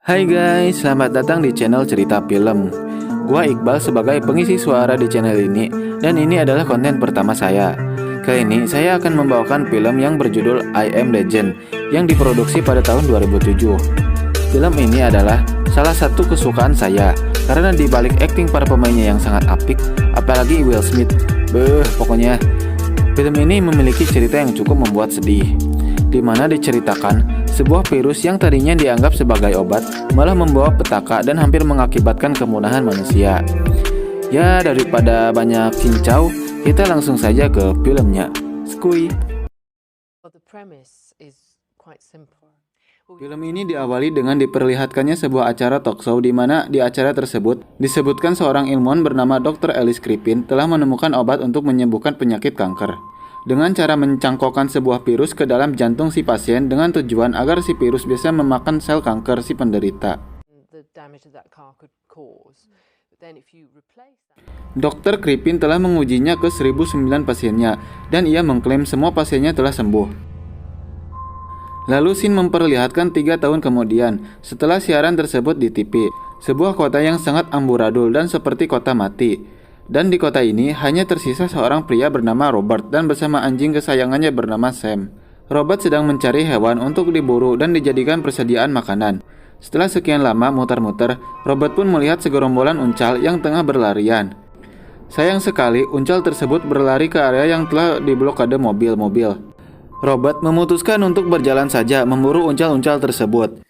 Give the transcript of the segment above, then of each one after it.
Hai guys, selamat datang di channel Cerita Film. Gua Iqbal sebagai pengisi suara di channel ini, dan ini adalah konten pertama saya. Kali ini saya akan membawakan film yang berjudul I Am Legend yang diproduksi pada tahun 2007. Film ini adalah salah satu kesukaan saya karena di balik akting para pemainnya yang sangat apik, apalagi Will Smith. Pokoknya film ini memiliki cerita yang cukup membuat sedih, di mana diceritakan sebuah virus yang tadinya dianggap sebagai obat malah membawa petaka dan hampir mengakibatkan kemunahan manusia. Ya, daripada banyak cincau, kita langsung saja ke filmnya. Skuy. Film ini diawali dengan diperlihatkannya sebuah acara talk show di mana di acara tersebut disebutkan seorang ilmuwan bernama Dr. Ellis Crispin telah menemukan obat untuk menyembuhkan penyakit kanker dengan cara mencangkokkan sebuah virus ke dalam jantung si pasien dengan tujuan agar si virus bisa memakan sel kanker si penderita. Dr. Crispin telah mengujinya ke 1009 pasiennya dan ia mengklaim semua pasiennya telah sembuh. Lalu scene memperlihatkan 3 tahun kemudian setelah siaran tersebut di TV, sebuah kota yang sangat amburadul dan seperti kota mati. Dan di kota ini hanya tersisa seorang pria bernama Robert dan bersama anjing kesayangannya bernama Sam. Robert sedang mencari hewan untuk diburu dan dijadikan persediaan makanan. Setelah sekian lama muter-muter, Robert pun melihat segerombolan uncal yang tengah berlarian. Sayang sekali, uncal tersebut berlari ke area yang telah diblokade mobil-mobil. Robert memutuskan untuk berjalan saja memburu uncal-uncal tersebut.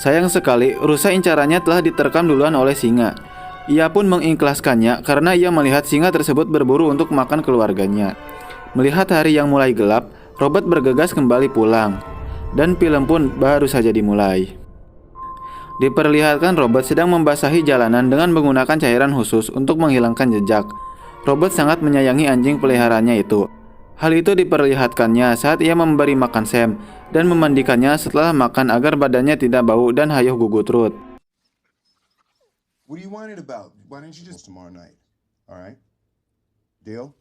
Sayang sekali, rusa incarannya telah diterkam duluan oleh singa. Ia pun mengikhlaskannya karena ia melihat singa tersebut berburu untuk makan keluarganya. Melihat hari yang mulai gelap, Robert bergegas kembali pulang. Dan film pun baru saja dimulai. Diperlihatkan Robert sedang membasahi jalanan dengan menggunakan cairan khusus untuk menghilangkan jejak. Robert sangat menyayangi anjing peliharaannya itu. Hal itu diperlihatkannya saat ia memberi makan Sam dan memandikannya setelah makan agar badannya tidak bau dan hayuh gugut Ruth. What are you whining about? Why don't you just tomorrow night? All right? Deal?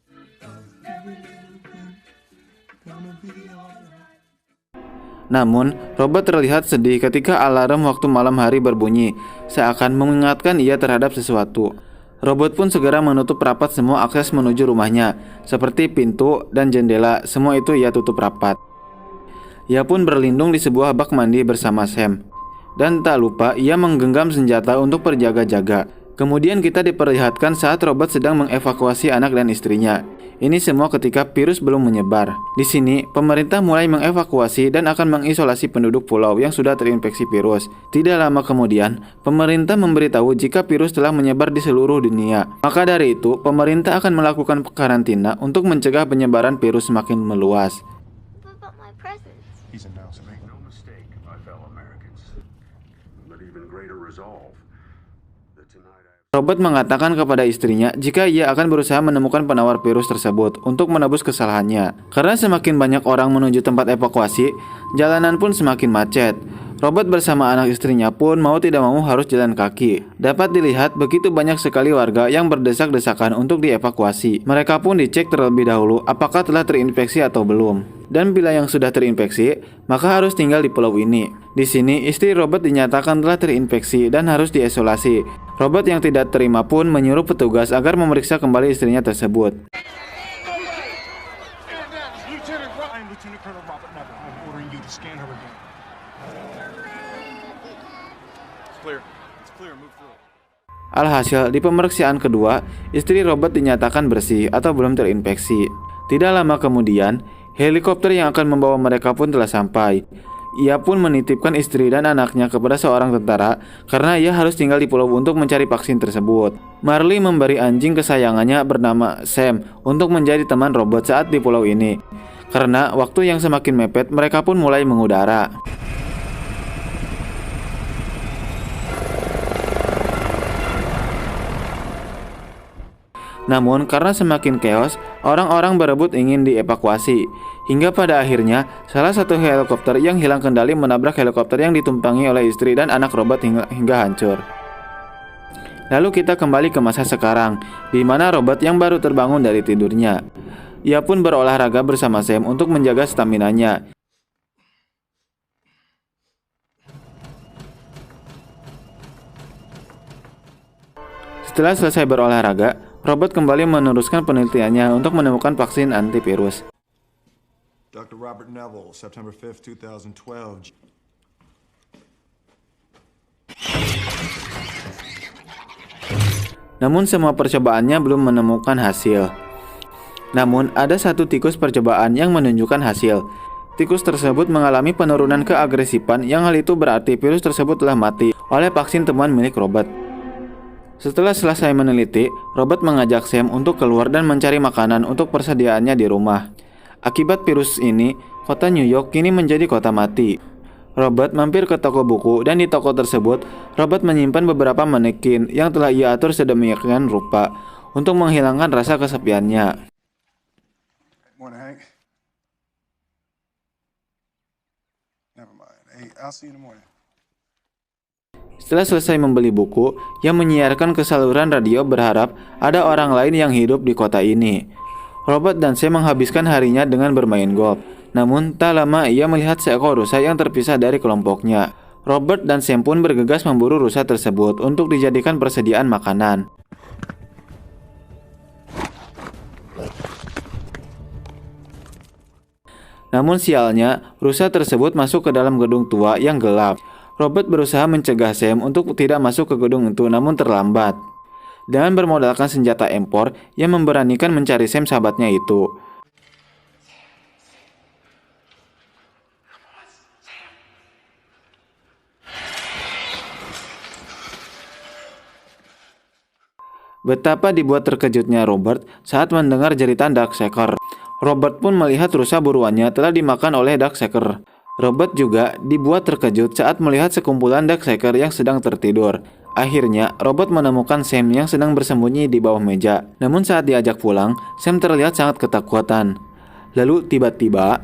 Namun, Robert terlihat sedih ketika alarm waktu malam hari berbunyi, seakan mengingatkan ia terhadap sesuatu. Robert pun segera menutup rapat semua akses menuju rumahnya, seperti pintu dan jendela, semua itu ia tutup rapat. Ia pun berlindung di sebuah bak mandi bersama Sam. Dan tak lupa ia menggenggam senjata untuk berjaga-jaga. Kemudian kita diperlihatkan saat Robert sedang mengevakuasi anak dan istrinya. Ini semua ketika virus belum menyebar. Di sini, pemerintah mulai mengevakuasi dan akan mengisolasi penduduk pulau yang sudah terinfeksi virus. Tidak lama kemudian, pemerintah memberitahu jika virus telah menyebar di seluruh dunia. Maka dari itu, pemerintah akan melakukan karantina untuk mencegah penyebaran virus semakin meluas. He's announcing me. No mistake, my fellow Americans. But even greater resolve that tonight Robert mengatakan kepada istrinya jika ia akan berusaha menemukan penawar virus tersebut untuk menebus kesalahannya. Karena semakin banyak orang menuju tempat evakuasi, jalanan pun semakin macet. Robert bersama anak istrinya pun mau tidak mau harus jalan kaki. Dapat dilihat begitu banyak sekali warga yang berdesak-desakan untuk dievakuasi. Mereka pun dicek terlebih dahulu apakah telah terinfeksi atau belum. Dan bila yang sudah terinfeksi, maka harus tinggal di pulau ini. Di sini, istri Robert dinyatakan telah terinfeksi dan harus diisolasi. Robert yang tidak terima pun menyuruh petugas agar memeriksa kembali istrinya tersebut. Alhasil, di pemeriksaan kedua, istri Robert dinyatakan bersih atau belum terinfeksi. Tidak lama kemudian, helikopter yang akan membawa mereka pun telah sampai. Ia pun menitipkan istri dan anaknya kepada seorang tentara karena ia harus tinggal di pulau untuk mencari vaksin tersebut. Marley memberi anjing kesayangannya bernama Sam untuk menjadi teman Robert saat di pulau ini. Karena waktu yang semakin mepet, mereka pun mulai mengudara. Namun karena semakin chaos, orang-orang berebut ingin dievakuasi. Hingga pada akhirnya, salah satu helikopter yang hilang kendali menabrak helikopter yang ditumpangi oleh istri dan anak robot hingga hancur. Lalu kita kembali ke masa sekarang, di mana robot yang baru terbangun dari tidurnya. Ia pun berolahraga bersama Sam untuk menjaga staminanya. Setelah selesai berolahraga, robot kembali meneruskan penelitiannya untuk menemukan vaksin antivirus. Dr. Robert Neville, September 5th, 2012. Namun semua percobaannya belum menemukan hasil. Namun ada satu tikus percobaan yang menunjukkan hasil. Tikus tersebut mengalami penurunan keagresifan yang hal itu berarti virus tersebut telah mati oleh vaksin temuan milik robot. Setelah selesai meneliti, robot mengajak Sam untuk keluar dan mencari makanan untuk persediaannya di rumah. Akibat virus ini, kota New York kini menjadi kota mati. Robot mampir ke toko buku dan di toko tersebut, robot menyimpan beberapa manekin yang telah ia atur sedemikian rupa untuk menghilangkan rasa kesepiannya. Morning, Hank. Never mind. Hey, I'll see you in the morning. Setelah selesai membeli buku yang menyiarkan ke saluran radio berharap ada orang lain yang hidup di kota ini, Robert dan Sam menghabiskan harinya dengan bermain golf. Namun tak lama ia melihat seekor rusa yang terpisah dari kelompoknya. Robert dan Sam pun bergegas memburu rusa tersebut untuk dijadikan persediaan makanan. Namun sialnya, rusa tersebut masuk ke dalam gedung tua yang gelap. Robert berusaha mencegah Sam untuk tidak masuk ke gedung itu, namun terlambat. Dengan bermodalkan senjata empor, ia memberanikan mencari Sam sahabatnya itu. Betapa dibuat terkejutnya Robert saat mendengar jeritan Darkseeker. Robert pun melihat rusa buruannya telah dimakan oleh Darkseeker. Robert juga dibuat terkejut saat melihat sekumpulan Darkseeker yang sedang tertidur. Akhirnya, Robert menemukan Sam yang sedang bersembunyi di bawah meja. Namun saat diajak pulang, Sam terlihat sangat ketakutan. Lalu tiba-tiba,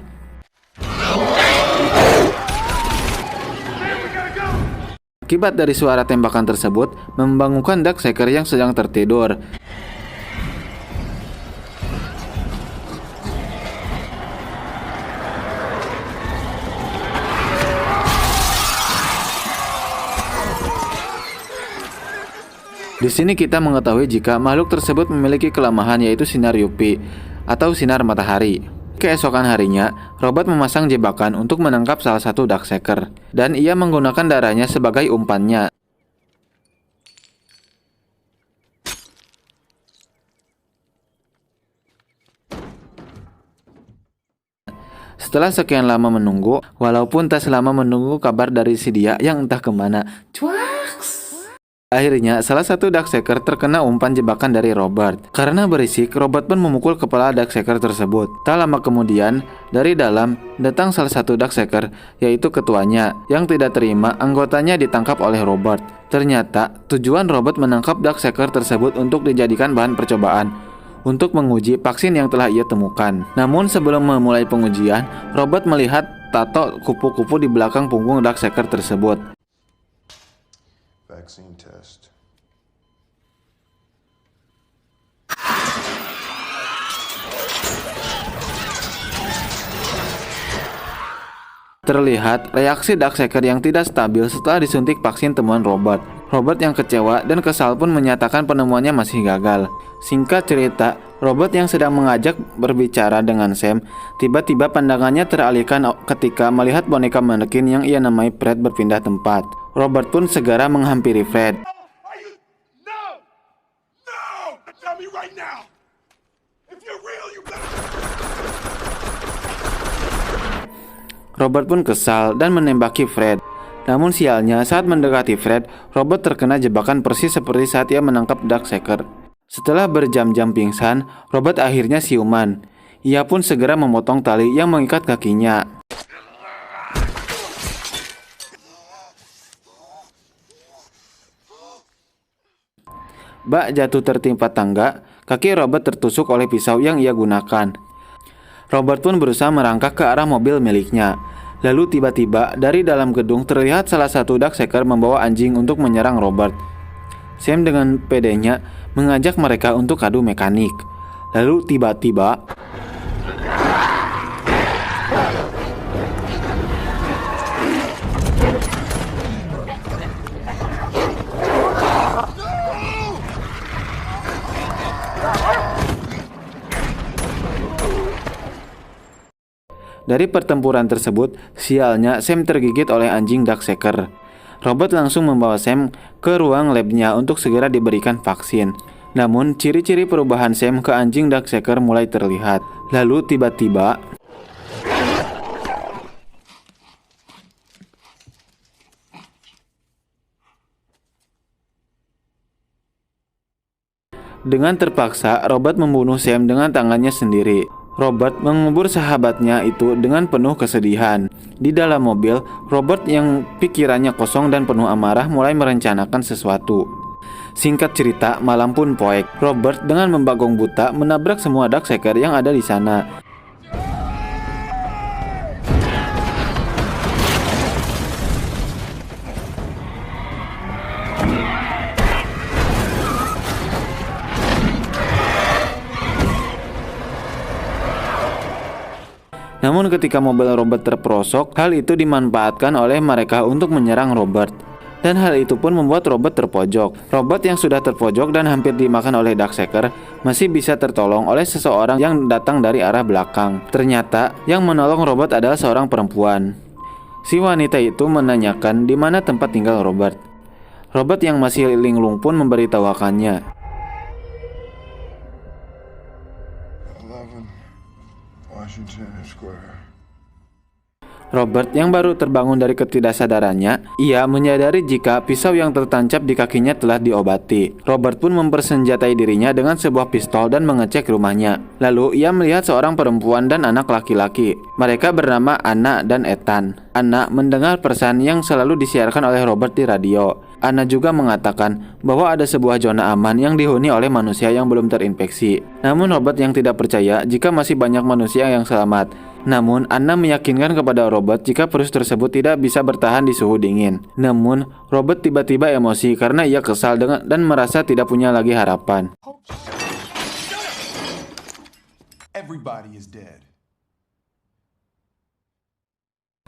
akibat dari suara tembakan tersebut, membangunkan Darkseeker yang sedang tertidur. Di sini kita mengetahui jika makhluk tersebut memiliki kelemahan yaitu sinar UV atau sinar matahari. Keesokan harinya, Robert memasang jebakan untuk menangkap salah satu Darkseeker dan ia menggunakan darahnya sebagai umpannya. Setelah sekian lama menunggu, walaupun tak selama menunggu kabar dari si dia yang entah kemana. Akhirnya, salah satu Darkseeker terkena umpan jebakan dari Robert. Karena berisik, Robert pun memukul kepala Darkseeker tersebut. Tak lama kemudian, dari dalam datang salah satu Darkseeker, yaitu ketuanya, yang tidak terima anggotanya ditangkap oleh Robert. Ternyata, tujuan Robert menangkap Darkseeker tersebut untuk dijadikan bahan percobaan untuk menguji vaksin yang telah ia temukan. Namun sebelum memulai pengujian, Robert melihat tato kupu-kupu di belakang punggung Darkseeker tersebut. Vaccine test. Terlihat reaksi Darkseeker yang tidak stabil setelah disuntik vaksin temuan Robert. Robert yang kecewa dan kesal pun menyatakan penemuannya masih gagal. Singkat cerita, Robert yang sedang mengajak berbicara dengan Sam, tiba-tiba pandangannya teralihkan ketika melihat boneka manekin yang ia namai Fred berpindah tempat. Robert pun segera menghampiri Fred. Tell me right now. If you're real, you better. Robert pun kesal dan menembaki Fred. Namun sialnya, saat mendekati Fred, Robert terkena jebakan persis seperti saat ia menangkap Darkseeker. Setelah berjam-jam pingsan, Robert akhirnya siuman. Ia pun segera memotong tali yang mengikat kakinya. bak jatuh tertimpa tangga, kaki Robert tertusuk oleh pisau yang ia gunakan. Robert pun berusaha merangkak ke arah mobil miliknya. Lalu tiba-tiba dari dalam gedung terlihat salah satu Darkseeker membawa anjing untuk menyerang Robert. Sam dengan pedenya mengajak mereka untuk adu mekanik. Lalu tiba-tiba dari pertempuran tersebut, sialnya Sam tergigit oleh anjing Darkseeker. Robert langsung membawa Sam ke ruang labnya untuk segera diberikan vaksin. Namun, ciri-ciri perubahan Sam ke anjing Darkseeker mulai terlihat. Lalu tiba-tiba dengan terpaksa, Robert membunuh Sam dengan tangannya sendiri. Robert mengubur sahabatnya itu dengan penuh kesedihan. Di dalam mobil, Robert yang pikirannya kosong dan penuh amarah mulai merencanakan sesuatu. Singkat cerita, malam pun poek. Robert dengan membagong buta menabrak semua Darkseeker yang ada di sana. Namun ketika mobil Robert terperosok, hal itu dimanfaatkan oleh mereka untuk menyerang Robert. Dan hal itu pun membuat Robert terpojok. Robert yang sudah terpojok dan hampir dimakan oleh Darkseeker masih bisa tertolong oleh seseorang yang datang dari arah belakang. Ternyata yang menolong Robert adalah seorang perempuan. Si wanita itu menanyakan di mana tempat tinggal Robert. Robert yang masih linglung pun memberitahukannya. 11 Washington Square. Robert yang baru terbangun dari ketidaksadarannya, ia menyadari jika pisau yang tertancap di kakinya telah diobati. Robert pun mempersenjatai dirinya dengan sebuah pistol dan mengecek rumahnya. Lalu ia melihat seorang perempuan dan anak laki-laki. Mereka bernama Anna dan Ethan. Anna mendengar pesan yang selalu disiarkan oleh Robert di radio. Anna juga mengatakan bahwa ada sebuah zona aman yang dihuni oleh manusia yang belum terinfeksi. Namun Robert yang tidak percaya jika masih banyak manusia yang selamat. Namun Anna meyakinkan kepada Robert jika virus tersebut tidak bisa bertahan di suhu dingin. Namun Robert tiba-tiba emosi karena ia kesal dan merasa tidak punya lagi harapan. Everybody is dead.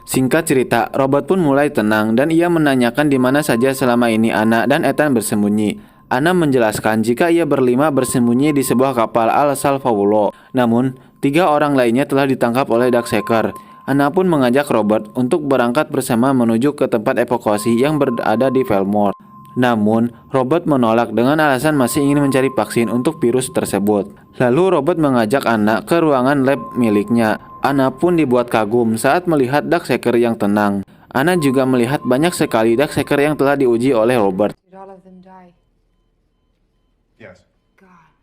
Singkat cerita, Robert pun mulai tenang dan ia menanyakan di mana saja selama ini Anna dan Ethan bersembunyi. Anna menjelaskan jika ia berlima bersembunyi di sebuah kapal Al Salvaulo. Namun, 3 orang lainnya telah ditangkap oleh Darkseeker. Anna pun mengajak Robert untuk berangkat bersama menuju ke tempat evakuasi yang berada di Fillmore. Namun, Robert menolak dengan alasan masih ingin mencari vaksin untuk virus tersebut. Lalu Robert mengajak Anna ke ruangan lab miliknya. Anna pun dibuat kagum saat melihat Darkseeker yang tenang. Anna juga melihat banyak sekali Darkseeker yang telah diuji oleh Robert. Did all of them die? Yes. God.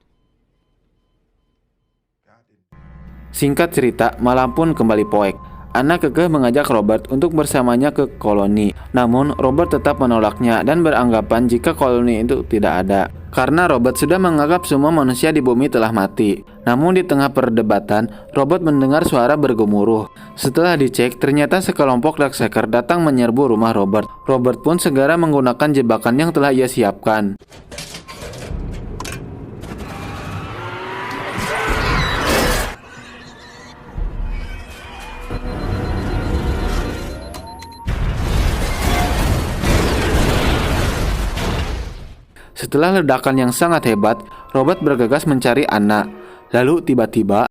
Singkat cerita, malam pun kembali poek. Anna kekeh mengajak Robert untuk bersamanya ke koloni. Namun, Robert tetap menolaknya dan beranggapan jika koloni itu tidak ada. Karena Robert sudah menganggap semua manusia di bumi telah mati. Namun di tengah perdebatan, Robert mendengar suara bergemuruh. Setelah dicek, ternyata sekelompok Darkseeker datang menyerbu rumah Robert. Robert pun segera menggunakan jebakan yang telah ia siapkan. Setelah ledakan yang sangat hebat, Robert bergegas mencari Anna. Lalu tiba-tiba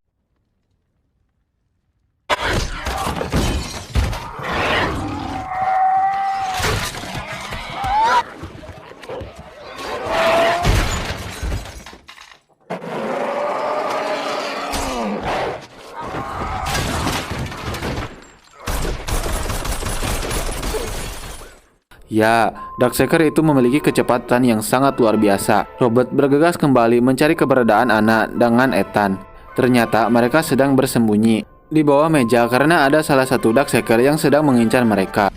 ya, Darkseeker itu memiliki kecepatan yang sangat luar biasa. Robert bergegas kembali mencari keberadaan Anna dengan Ethan. Ternyata mereka sedang bersembunyi di bawah meja karena ada salah satu Darkseeker yang sedang mengincar mereka.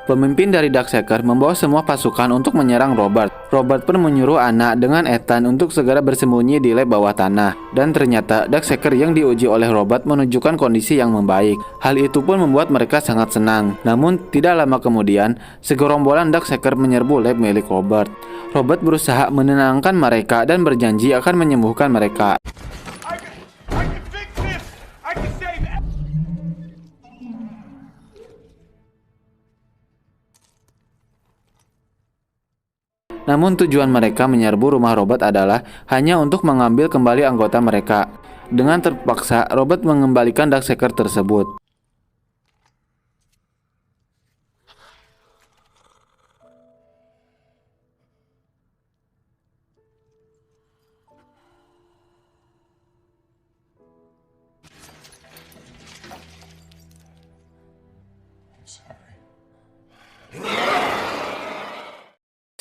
Pemimpin dari Darkseeker membawa semua pasukan untuk menyerang Robert. Robert pun menyuruh Anna dengan Ethan untuk segera bersembunyi di lab bawah tanah. Dan ternyata Darkseeker yang diuji oleh Robert menunjukkan kondisi yang membaik. Hal itu pun membuat mereka sangat senang. Namun tidak lama kemudian, segerombolan Darkseeker menyerbu lab milik Robert. Robert berusaha menenangkan mereka dan berjanji akan menyembuhkan mereka. I can fix this. I can save it. Namun tujuan mereka menyerbu rumah Robert adalah hanya untuk mengambil kembali anggota mereka. Dengan terpaksa, Robert mengembalikan Darkseeker tersebut.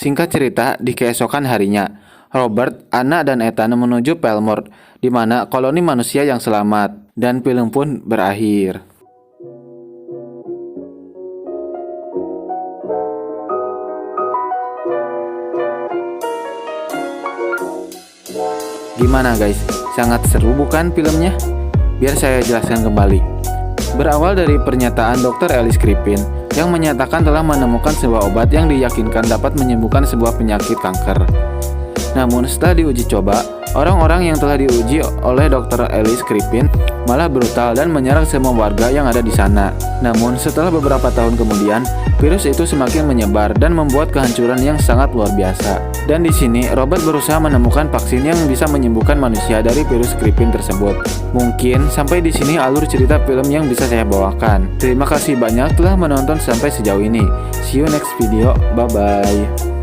Singkat cerita, di keesokan harinya, Robert, Anna, dan Ethan menuju Pelmore, di mana koloni manusia yang selamat, dan film pun berakhir. Gimana guys? Sangat seru bukan filmnya? Biar saya jelaskan kembali. Berawal dari pernyataan Dr. Ellis Crispin yang menyatakan telah menemukan sebuah obat yang diyakinkan dapat menyembuhkan sebuah penyakit kanker. Namun setelah diuji coba, orang-orang yang telah diuji oleh Dr. Ellis Crispin malah brutal dan menyerang semua warga yang ada di sana. Namun setelah beberapa tahun kemudian, virus itu semakin menyebar dan membuat kehancuran yang sangat luar biasa. Dan di sini Robert berusaha menemukan vaksin yang bisa menyembuhkan manusia dari virus Crispin tersebut. Mungkin sampai di sini alur cerita film yang bisa saya bawakan. Terima kasih banyak telah menonton sampai sejauh ini. See you next video. Bye bye.